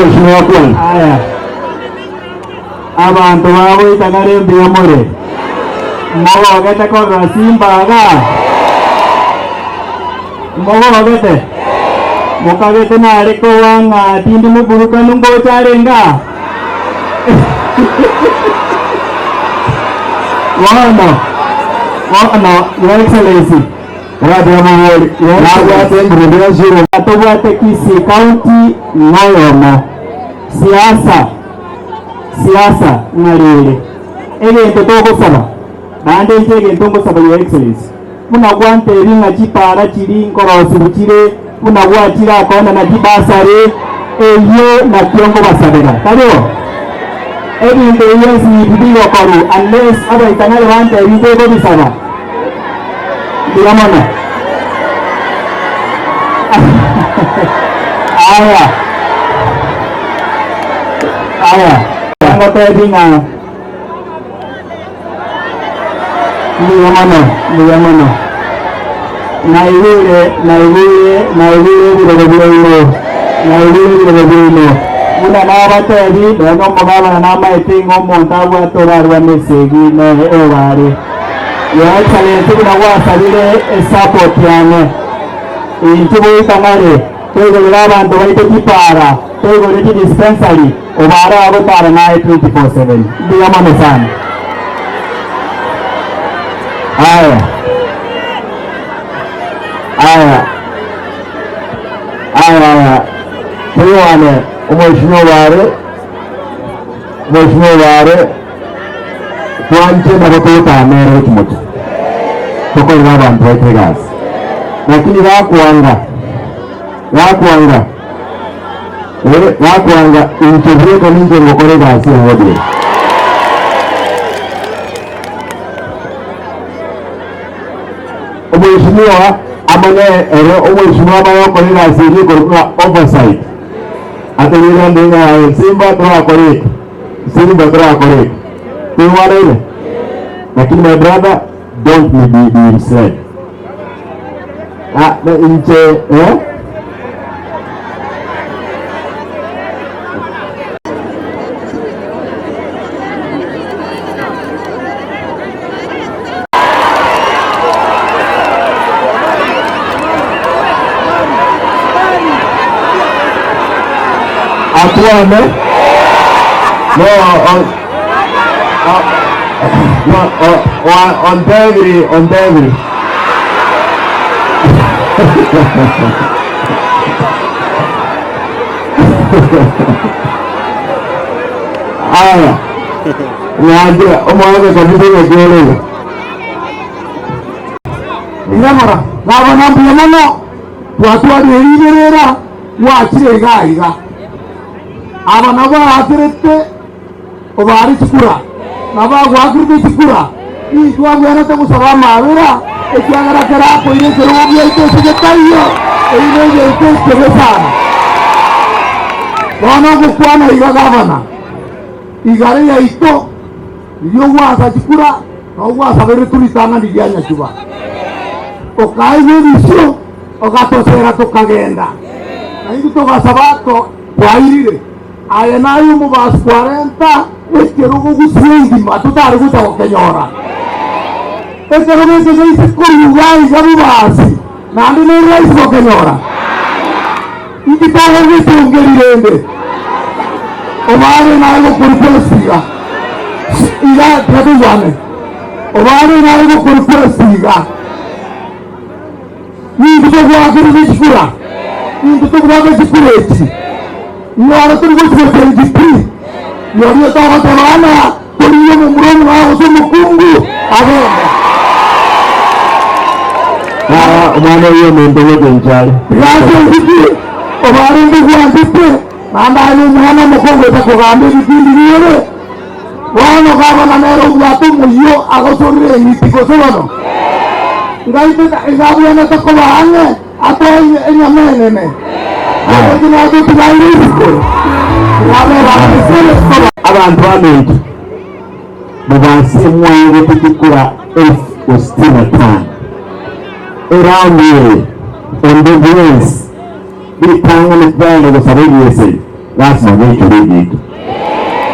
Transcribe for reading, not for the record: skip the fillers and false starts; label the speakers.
Speaker 1: mheshimiwa kwa.
Speaker 2: Haya. Abantu babo itanare mbiyamore. Mmogo wagete kwa Simba aga. Mmogo wagete. Mukagete na ariko wanga tindi muburuka nungo charenga. Wana, Your Excellency. Atobwate Kisii County Ngoyomo. Siasa ngalele. Egento togosaba. Bande egento ngosaba Your Excellency. Muna gwante ringa chipara chiri nkorosi bukire, muna gwatira akona na kibasare eyo na kiongo basabera. Kariyo. Ebintu yesi bibiyo koru unless aba itanale bante ebintu bisaba. Diamana. Aya. Tango tebinga. Diamana. Naibure. Una naba tebi, beno mogaba na nama etingo montawa torarwa mesegi ne ewari. Your Excellency kuna wasabire support yange. Intubo itanare, tego abantu baite kipara, tego leti dispensary, obara abo para na 24/7. Diamano sana. Aya. Tuwane umheshimiwa ware tuanche na kutoka mere kimoja toko ina bantu baitegas lakini wakuanga inchevye kwa ninje ngokore gasi hodi umheshimiwa amane umheshimiwa bayo kwa gasi ni kwa oversight atengira ndinga Simba tuakore tuwale lakini my brother don't be misled. Na inche Atuame on Degri. Aya. Nyaje omwana kabisa ngelo. Inamara, ngabona mbiyamano. Twatwari irerera wakire gaiga. Abana bahaterete obari chikura nabagwakirwe chikura itwa bwana tamusaba mabera ekyagara kera ko ire kero byo ite tayo ire ite kebesana bwana gukwana igagabana igare ya ito iyo wasa chikura no wasa bere tulitana ndianya chuba okaije bisho okatosera tukagenda na hizo tokasabato kwairire aya nayo mu bas 40 ekerugo gusingi matutari gutakenyora ekerugo gese kurugai gabubasi nandi ne rais gokenyora ikitaho gitungerirende obare nayo kurupesiga ira tadujane obare nayo kurupesiga ni bitogwa kurubishkura ni bitogwa kurubishkureti Nyara tu buat berjipri, nyari tahu mana, teriak memurung aku semua kunggu, apa? Mana ia mentolah kencar. Rasa itu, orang itu buat itu, mana ini mana mukong besar korambe di sini ni. Wah, nak apa nama orang jatuh muyo, aku suruh ini tiga seorang. Enggak itu, enggak boleh nak sekolahnya, atau ini mana? Abantu abantu mubasi mwangu kutikura F65 around here on the grace bitanga n'ibanga gusaba yese
Speaker 1: lazima nyekere gitu